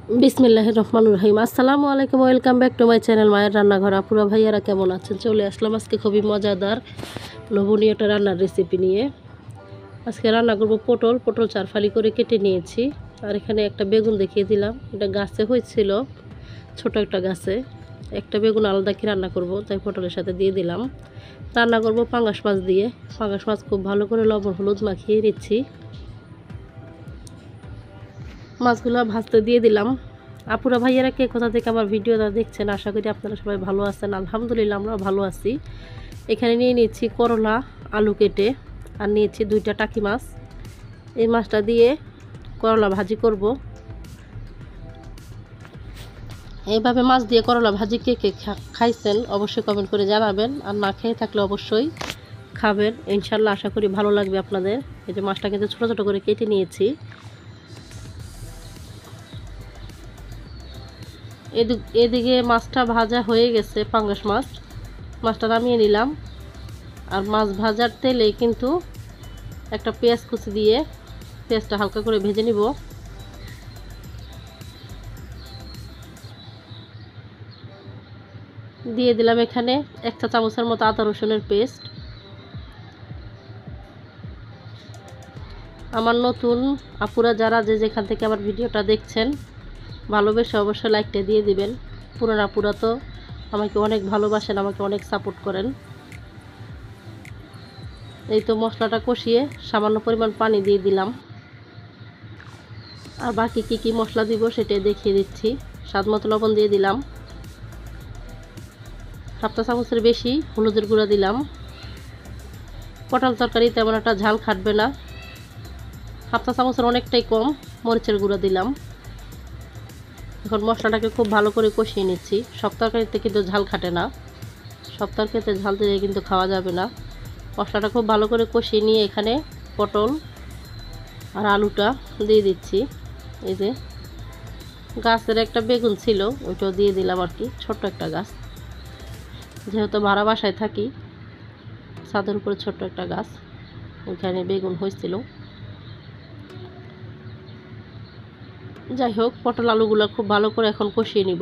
বিসমিল্লাহির রহমানির রহিম। আসসালামু আলাইকুম, welcome back to my channel মায়ের রান্নাঘর। আপুরা ভাইয়ারা কেমন আছেন? চলে আসলাম আজকে খুবই মজাদার লোভনীয় একটা রান্নার রেসিপি নিয়ে। আজকে রান্না করব পটল চারফালি করে কেটে নিয়েছি। আর এখানে একটা বেগুন দেখিয়ে দিলাম, এটা গাছে হয়েছিল, ছোট একটা গাছে। একটা বেগুন আলাদা কি রান্না করব, তাই পটলের সাথে দিয়ে দিলাম। রান্না করব পাঙ্গাস মাছ দিয়ে। পাঙ্গাস মাছ খুব ভালো করে লবণ হলুদ মাখিয়ে নিচ্ছি। মাছগুলো ভাজতে দিয়ে দিলাম। আপুরা ভাইয়ারা কে কোথা থেকে আমার ভিডিওটা দেখছেন, আশা করি আপনারা সবাই ভালো আছেন। আলহামদুলিল্লাহ আমরা ভালো আছি। এখানে নিয়ে নিচ্ছি করলা আলু কেটে, আর নিয়েছি 2টা টাকি মাছ। এই মাছটা দিয়ে করলা ভাজি করব। এইভাবে মাছ দিয়ে করলা ভাজি কে কে খাইছেন অবশ্যই কমেন্ট করে জানাবেন, আর না খেয়ে থাকলে অবশ্যই খাবেন ইনশাল্লাহ, আশা করি ভালো লাগবে আপনাদের। এই যে মাছটা কিন্তু ছোটো ছোটো করে কেটে নিয়েছি। এদিকে মাছটা ভাজা হয়ে গেছে, পাঙ্গাস মাছটা নামিয়ে নিলাম। আর মাছ ভাজার তেলে কিন্তু একটা পেঁয়াজ কুচি দিয়ে পেঁয়াজটা হালকা করে ভেজে নিব। দিয়ে দিলাম এখানে 1 চা চামচের মতো আদা রসুনের পেস্ট। আমার নতুন আপুরা যারা যেখান থেকে আমার ভিডিওটা দেখছেন, ভালোবেসে অবশ্যই লাইকটা দিয়ে দিবেন। পুরান আপুরা তো আমাকে অনেক ভালোবাসেন, আমাকে অনেক সাপোর্ট করেন। এই তো মশলাটা কষিয়ে সামান্য পরিমাণ পানি দিয়ে দিলাম। আর বাকি কি মশলা দিব সেটাই দেখিয়ে দিচ্ছি। স্বাদ মতো লবণ দিয়ে দিলাম। 1/2 চা চামচের বেশি হলুদের গুঁড়া দিলাম। পটল তরকারি তেমন একটা ঝাল খাটবে না, 1/2 চা চামচের অনেকটাই কম মরিচের গুঁড়া দিলাম। এখন মশলাটাকে খুব ভালো করে কষিয়ে নিচ্ছি। সব তরকারিতে কিন্তু ঝাল খাটে না, সব তরকারিতে ঝাল দিলে কিন্তু খাওয়া যাবে না। মশলাটা খুব ভালো করে কষিয়ে নিয়ে এখানে পটল আর আলুটা দিয়ে দিচ্ছি। এই যে গাছের একটা বেগুন ছিল, ওইটাও দিয়ে দিলাম আর কি, ছোট্ট একটা গাছ। যেহেতু ভাড়া বাসায় থাকি, ছাদের উপরে ছোট্ট একটা গাছ, ওইখানে বেগুন হয়েছিল। যাই হোক, পটল আলুগুলো খুব ভালো করে এখন কষিয়ে নিব।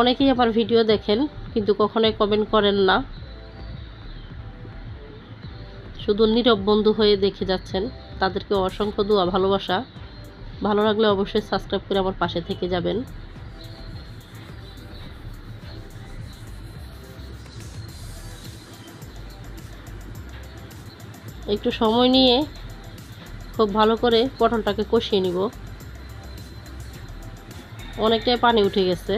অনেকেই আমার ভিডিও দেখেন কিন্তু কখনোই কমেন্ট করেন না, শুধু নীরব বন্ধু হয়ে দেখে যাচ্ছেন। তাদেরকে অসংখ্য দোয়া ভালোবাসা। ভালো লাগলে অবশ্যই সাবস্ক্রাইব করে আমার পাশে থেকে যাবেন। একটু সময় নিয়ে খুব ভালো করে পটলটাকে কষিয়ে নিব। অনেকটাই পানি উঠে গেছে।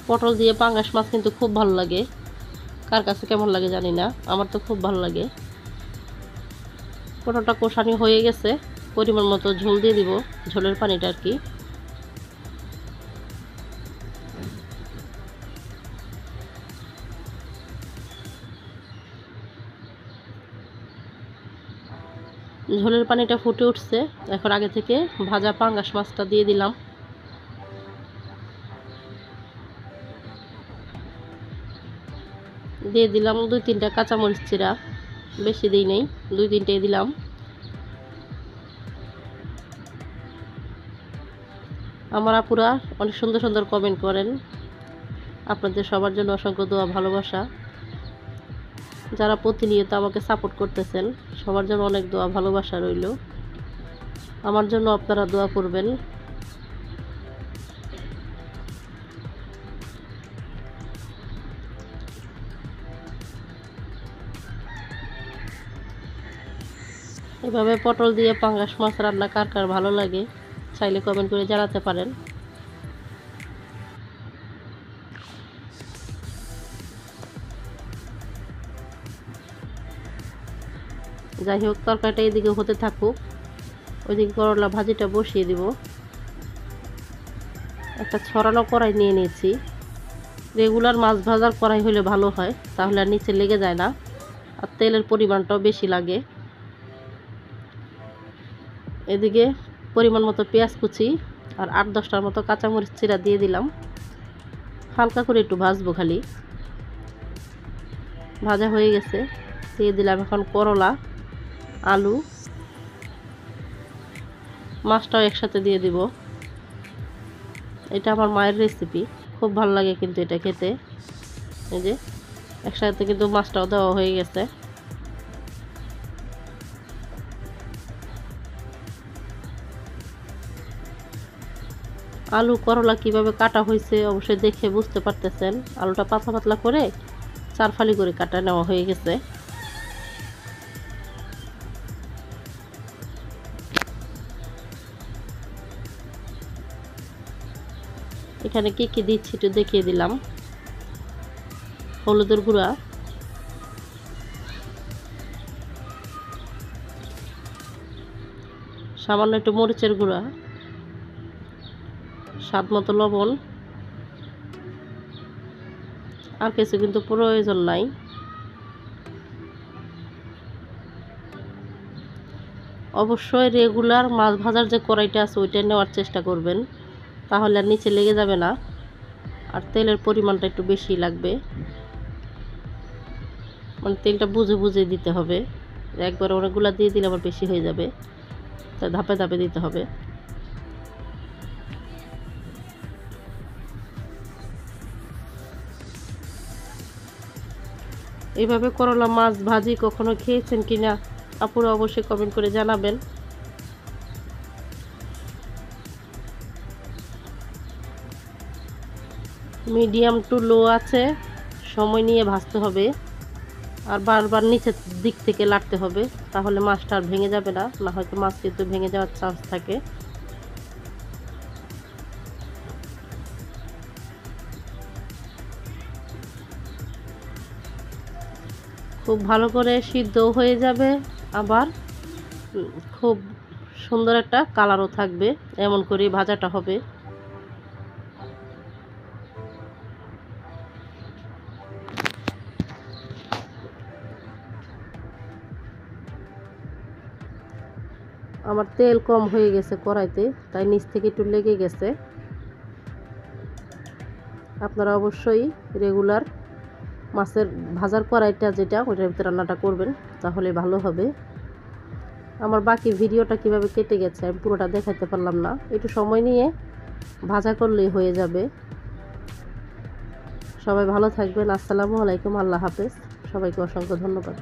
পটল দিয়ে পাঙ্গাস মাছ কিন্তু খুব ভালো লাগে, কার কাছে কেমন লাগে জানি না, আমার তো খুব ভালো লাগে। পটলটা কষানি হয়ে গেছে, পরিমাণ মতো ঝোল দিয়ে দিব, ঝোলের পানিটা আর কি। ঝোলের পানিটা ফুটে উঠছে, এখন আগে থেকে ভাজা পাঙ্গাস মাছটা দিয়ে দিলাম। দিয়ে দিলাম 2-3টা কাঁচামরিচ চিরা, বেশি দিই নেই, 2-3টাই দিলাম। আমার আপুরা অনেক সুন্দর সুন্দর কমেন্ট করেন, আপনাদের সবার জন্য অসংখ্য দোয়া ভালোবাসা। যারা প্রতিনিয়ত আমাকে সাপোর্ট করতেছেন সবার জন্য অনেক দোয়া ভালোবাসা রইল। আমার জন্য আপনারা দোয়া করবেন। এভাবে পটল দিয়ে পাঙ্গাস মাছ রান্না কার কার ভালো লাগে চাইলে কমেন্ট করে জানাতে পারেন। যাই হোক, তরকারিটা এদিকে হতে থাকুক, ওইদিকে করলা ভাজিটা বসিয়ে দিব। একটা ছড়ানো কড়াই নিয়ে নিয়েছি। রেগুলার মাছ ভাজার কড়াই হলে ভালো হয়, তাহলে আর নিচে লেগে যায় না, আর তেলের পরিমাণটাও বেশি লাগে। এদিকে পরিমাণ মতো পেঁয়াজ কুচি আর 8-10টার মতো কাঁচামরিচ চিরা দিয়ে দিলাম। হালকা করে একটু ভাজবো, খালি ভাজা হয়ে গেছে। দিয়ে দিলাম এখন করলা, আলু, মাছটাও একসাথে দিয়ে দিব। এটা আমার মায়ের রেসিপি, খুব ভালো লাগে কিন্তু এটা খেতে। এই যে একসাথে কিন্তু মাছটাও দেওয়া হয়ে গেছে। আলু করলা কিভাবে কাটা হয়েছে অবশ্যই দেখে বুঝতে পারতেছেন। আলুটা পাতলা পাতলা করে 4 ফালি করে কাটা নেওয়া হয়ে গেছে। এখানে কি কি দিচ্ছি একটু দেখিয়ে দিলাম। হলুদের গুঁড়া, সামান্য একটু মরিচের গুঁড়া, স্বাদ মতো লবণ, আর কিছু কিন্তু প্রয়োজন নাই। অবশ্যই রেগুলার মাছ ভাজার যে কড়াইটা আছে ওইটা নেওয়ার চেষ্টা করবেন, তাহলে আর নিচে লেগে যাবে না। আর তেলের পরিমাণটা একটু বেশি লাগবে, মানে তেলটা বুঝে বুঝে দিতে হবে। একবার অনেকগুলো দিয়ে দিলে আবার বেশি হয়ে যাবে, তাই ধাপে ধাপে দিতে হবে। এইভাবে করলা মাছ ভাজি কখনো খেয়েছেন কিনা আপুরা অবশ্যই কমেন্ট করে জানাবেন। মিডিয়াম টু লো আছে সময় নিয়ে ভাজতে হবে, আর বারবার নিচের দিক থেকে লাড়তে হবে, তাহলে মাছটা আর ভেঙে যাবে না। না হয়তো মাছ কিন্তু ভেঙে যাওয়ার চান্স থাকে। খুব ভালো করে সিদ্ধ হয়ে যাবে, আবার খুব সুন্দর একটা কালারও থাকবে। এমন করে ভাজাটা হবে। আমার তেল কম হয়ে গেছে কড়াইতে, তাই নিচ থেকে একটু লেগে গেছে। আপনারা অবশ্যই রেগুলার মাছের ভাজার কড়াইটা যেটা ওইটার ভিতরে রান্নাটা করবেন, তাহলে ভালো হবে। আমার বাকি ভিডিওটা কিভাবে কেটে গেছে আমি পুরোটা দেখাতে পারলাম না, একটু সময় নিয়ে ভাজা করলেই হয়ে যাবে। সবাই ভালো থাকবেন। আসসালামু আলাইকুম, আল্লাহ হাফেজ। সবাইকে অসংখ্য ধন্যবাদ।